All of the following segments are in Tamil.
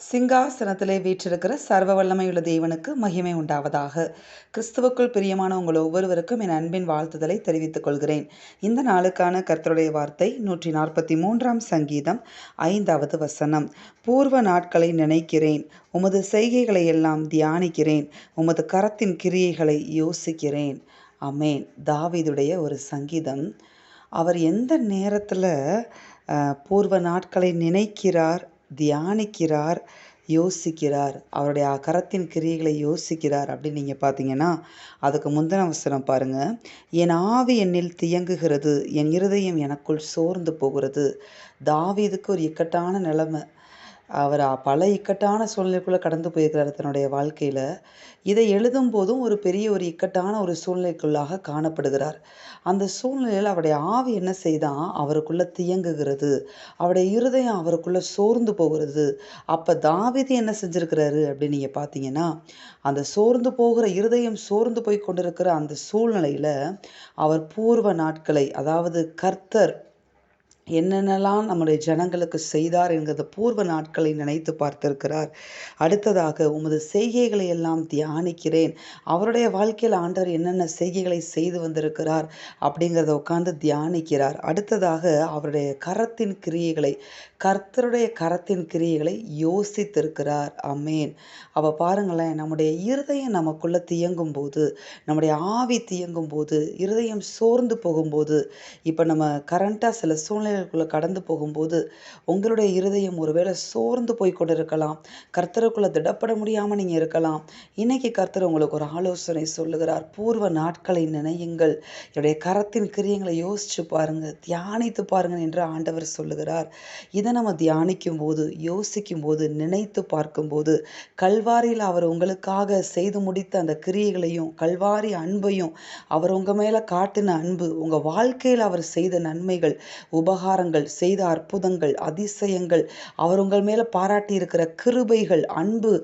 சிங்காசனத்திலே வீற்றிருக்கிற சர்வ வல்லமையுள்ள தேவனுக்கு மகிமை உண்டாவதாக. கிறிஸ்துவுக்குள் பிரியமான உங்கள் ஒவ்வொருவருக்கும் என் அன்பின் வாழ்த்துதலை தெரிவித்துக் கொள்கிறேன். இந்த நாளுக்கான கர்த்தருடைய வார்த்தை 143 சங்கீதம் 5வது வசனம். பூர்வ நாட்களை நினைக்கிறேன், உமது செய்கைகளை எல்லாம் தியானிக்கிறேன், உமது கரத்தின் கிரியைகளை யோசிக்கிறேன். ஆமென். தாவீதுடைய ஒரு சங்கீதம். அவர் எந்த நேரத்தில் பூர்வ நாட்களை நினைக்கிறார், தியானிக்கிறார், யோசிக்கிறார், அவருடைய கரத்தின் கிரியைகளை யோசிக்கிறார் அப்படின்னு நீங்கள் பார்த்தீங்கன்னா, அதுக்கு முந்தின வசனம் பாருங்க. என் ஆவி என்னில் தியங்குகிறது, என் இருதயம் எனக்குள் சோர்ந்து போகிறது. தாவீதுக்கு ஒரு இக்கட்டான நிலைமை. அவர் பல இக்கட்டான சூழ்நிலைக்குள்ளே கடந்து போயிருக்கிறார் தன்னுடைய வாழ்க்கையில். இதை எழுதும் போதும் ஒரு பெரிய ஒரு இக்கட்டான ஒரு சூழ்நிலைக்குள்ளாக காணப்படுகிறார். அந்த சூழ்நிலையில் அவருடைய ஆவி என்ன செய்தான், அவருக்குள்ள தியங்குகிறது, அவருடைய இருதயம் அவருக்குள்ள சோர்ந்து போகிறது. அப்போ தாவீது என்ன செஞ்சிருக்கிறாரு அப்படின்னு நீங்கள் பார்த்தீங்கன்னா, அந்த சோர்ந்து போகிற இருதயம் சோர்ந்து போய் கொண்டிருக்கிற அந்த சூழ்நிலையில் அவர் பூர்வ நாட்களை, அதாவது கர்த்தர் என்னென்னலாம் நம்முடைய ஜனங்களுக்கு செய்தார் என்கிற பூர்வ நாட்களை நினைத்து பார்த்திருக்கிறார். அடுத்ததாக உமது செய்கைகளை எல்லாம் தியானிக்கிறேன். அவருடைய வாழ்க்கையில் ஆண்டவர் என்னென்ன செய்கைகளை செய்து வந்திருக்கிறார் அப்படிங்கிறத உட்கார்ந்து தியானிக்கிறார். அடுத்ததாக அவருடைய கரத்தின் கிரியைகளை, கர்த்தருடைய கரத்தின் கிரியைகளை யோசித்திருக்கிறார். ஆமென். அப்போ பாருங்களேன், நம்முடைய இருதயம் நமக்குள்ள தியங்கும் போது, நம்முடைய ஆவி தியங்கும் போது, இருதயம் சோர்ந்து போகும்போது, இப்போ நம்ம கரண்ட்டாக சில சூழ்நிலைகளுக்குள்ளே கடந்து போகும்போது உங்களுடைய இருதயம் ஒருவேளை சோர்ந்து போய் கொண்டு இருக்கலாம், கர்த்தருக்குள்ளே திடப்பட முடியாமல் நீங்கள் இருக்கலாம். இன்னைக்கு கர்த்தர் உங்களுக்கு ஒரு ஆலோசனை சொல்லுகிறார். பூர்வ நாட்களை நினையுங்கள், என்னுடைய கரத்தின் கிரியங்களை யோசிச்சு பாருங்க, தியானித்து பாருங்க என்று ஆண்டவர் சொல்லுகிறார். இதை நம்ம தியானிக்கும் போது, யோசிக்கும் போது, நினைத்து பார்க்கும்போது, கல்வாரியில் அவர் உங்களுக்காக செய்து முடித்த அந்த கிரியைகளையும், கல்வாரி அன்பையும், அவர் உங்கள் மேலே காட்டின அன்பு, உங்கள் வாழ்க்கையில் அவர் செய்த நன்மைகள், உபகாரங்கள், செய்த அற்புதங்கள், அதிசயங்கள், அவர் உங்கள் மேலே பாராட்டி இருக்கிற கிருபைகள், அன்பு,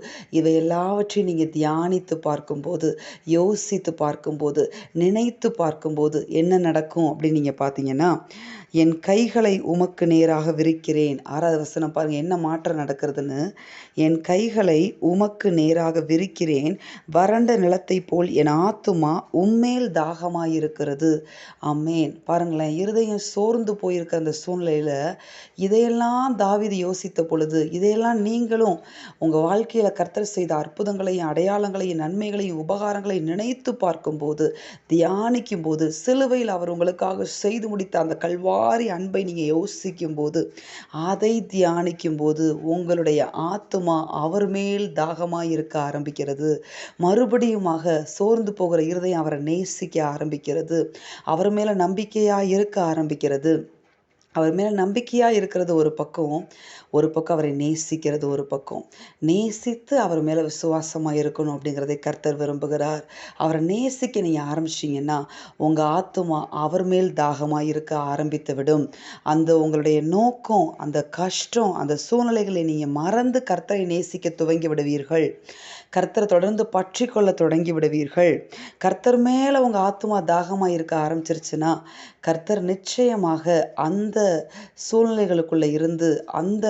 இவை எல்லாவற்றையும் நீங்கள் தியானித்து பார்க்கும்போது, யோசித்து பார்க்கும்போது, நினைத்து பார்க்கும்போது என்ன நடக்கும் அப்படின்னு நீங்கள் பார்த்தீங்கன்னா, என் கைகளை உமக்கு நேராக விரிக்கிறேன். 6வது வசனம் பாருங்க, என்ன மாற்றம் நடக்கிறதுன்னு. என் கைகளை உமக்கு நேராக விரிக்கிறேன், வறண்ட நிலத்தை போல் என் ஆத்துமா உம்மேல் தாகமாயிருக்கிறது. ஆமென். பாருங்களேன், இருதயம் சோர்ந்து போயிருக்க அந்த சூழ்நிலையில் இதையெல்லாம் தாவீது யோசித்த பொழுது, இதையெல்லாம் நீங்களும் உங்கள் வாழ்க்கையில் கர்த்தர் செய்த அற்புதங்களையும், அடையாளங்களையும், நன்மைகளையும், உபகாரங்களையும் நினைத்து பார்க்கும்போது, தியானிக்கும் போது, சிலுவையில் அவர் உங்களுக்காக செய்து முடித்த அந்த கல்வாரி அன்பை நீங்கள் யோசிக்கும் போது, அதை தியானிக்கும் போது உங்களுடைய ஆத்துமா அவர் மேல் தாகமாய் இருக்க ஆரம்பிக்கிறது. மறுபடியுமாக சோர்ந்து போகிற இருதயம் அவரை நேசிக்க ஆரம்பிக்கிறது. அவர் மேல நம்பிக்கையா இருக்க ஆரம்பிக்கிறது. அவர் மேலே நம்பிக்கையாக இருக்கிறது ஒரு பக்கம், ஒரு பக்கம் அவரை நேசிக்கிறது ஒரு பக்கம். நேசித்து அவர் மேலே விசுவாசமாக இருக்கணும் அப்படிங்கிறதை கர்த்தர் விரும்புகிறார். அவரை நேசிக்க நீங்கள் ஆரம்பிச்சிங்கன்னா உங்கள் ஆத்துமா அவர் மேல் தாகமாக இருக்க ஆரம்பித்து விடும். அந்த உங்களுடைய நோக்கம், அந்த கஷ்டம், அந்த சூழ்நிலைகளை நீங்கள் மறந்து கர்த்தரை நேசிக்க துவங்கி விடுவீர்கள். கர்த்தரை தொடர்ந்து பற்றி கொள்ள தொடங்கி விடுவீர்கள். கர்த்தர் மேலே உங்கள் ஆத்துமா தாகமாக இருக்க ஆரம்பிச்சிருச்சுன்னா, கர்த்தர் நிச்சயமாக அந்த சூழ்நிலைகளுக்குள்ளே இருந்து, அந்த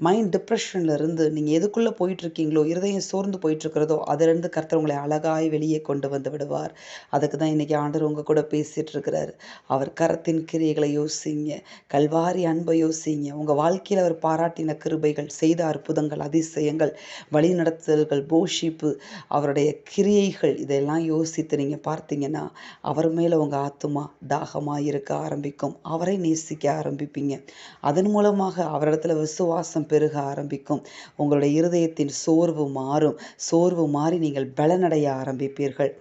மைண்ட் டிப்ரெஷனில் இருந்து, நீங்கள் எதுக்குள்ளே போயிட்டுருக்கீங்களோ, இருதயம் சோர்ந்து போயிட்டுருக்கிறதோ, அதிலிருந்து கர்த்தர் உங்களை அழகாய் வெளியே கொண்டு வந்து விடுவார். அதுக்கு தான் இன்றைக்கி ஆண்டவர் உங்கள் கூட பேசிகிட்டு இருக்கிறார். அவர் கரத்தின் கிரியைகளை யோசிங்க, கல்வாரி அன்பை யோசிங்க, உங்கள் வாழ்க்கையில் அவர் பாராட்டின கிருபைகள், செய்த அற்புதங்கள், அதிசயங்கள், வழிநடத்துதல்கள், போஷிப்பு, அவருடைய கிரியைகள், இதெல்லாம் யோசித்து நீங்கள் பார்த்தீங்கன்னா அவர் மேலே உங்கள் ஆத்துமா தாகமாக இருக்க ஆரம்பிக்கும். அவரை நேசிக்க ஆரம்பிப்பீங்க. அதன் மூலமாக அவரிடத்துல விசுவாசம் பெருக ஆரம்பிக்கும். உங்களுடைய இருதயத்தின் சோர்வு மாறும். சோர்வு மாறி நீங்கள் பலனடைய ஆரம்பிப்பீர்கள்.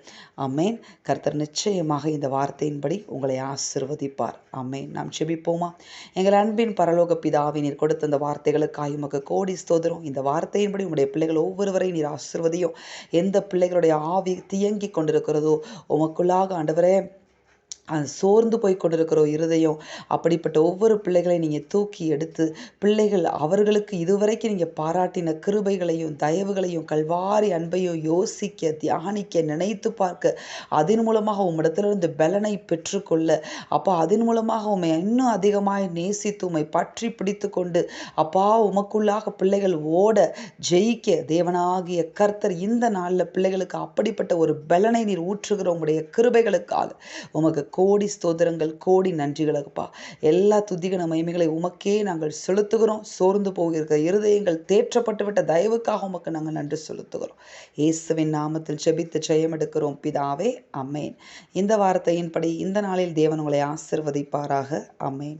ஆமென். கர்த்தர் நிச்சயமாக இந்த வார்த்தையின்படி உங்களை ஆசீர்வதிப்பார். ஆமென். நாம் ஜெபிப்போமா? எங்கள் அன்பின் பரலோக பிதாவே, நீர் கொடுத்த இந்த வார்த்தைகளுக்காக உமக்கு கோடி ஸ்தோத்திரம். இந்த வார்த்தையின்படி உங்களுடைய பிள்ளைகள் ஒவ்வொருவரையும் நீர் ஆசீர்வதியும். எந்த பிள்ளைகளுடைய ஆவி தியங்கி கொண்டிருக்கிறதோ உமக்குள்ளாக ஆண்டவரே சோர்ந்து போய் கொண்டிருக்கிற ஒரு இருதயம், அப்படிப்பட்ட ஒவ்வொரு பிள்ளைகளையும் நீங்கள் தூக்கி எடுத்து, பிள்ளைகள் அவர்களுக்கு இதுவரைக்கும் நீங்கள் பாராட்டின கிருபைகளையும் தயவுகளையும் கல்வாரி அன்பையும் யோசிக்க, தியானிக்க, நினைத்து பார்க்க, அதன் மூலமாக உம்மிடத்திலிருந்து பலனை பெற்றுக்கொள்ள, அப்பா அதன் மூலமாக உம்மை இன்னும் அதிகமாய் நேசித்து உம்மை பற்றி பிடித்து கொண்டு, அப்பா உமக்குள்ளாக பிள்ளைகள் ஓட ஜெயிக்க தேவனாகிய கர்த்தர் இந்த நாளில் பிள்ளைகளுக்கு அப்படிப்பட்ட ஒரு பலனை நீர் ஊற்றுகிற உங்களுடைய கிருபைகளுக்காக உமக்கு கோடி ஸ்தோத்திரங்கள், கோடி நன்றிகளப்பா. எல்லா துதிகன மகிமைகளை உமக்கே நாங்கள் செலுத்துகிறோம். சோர்ந்து போகிற இருதயங்கள் தேற்றப்பட்டு விட்ட தயவுக்காக உமக்கு நாங்கள் நன்றி செலுத்துகிறோம். இயேசுவின் நாமத்தில் ஜெபித்து ஜெயம் எடுக்கிறோம் பிதாவே, அமேன். இந்த வார்த்தையின்படி இந்த நாளில் தேவன் உங்களை ஆசிர்வதிப்பாராக. அமேன்.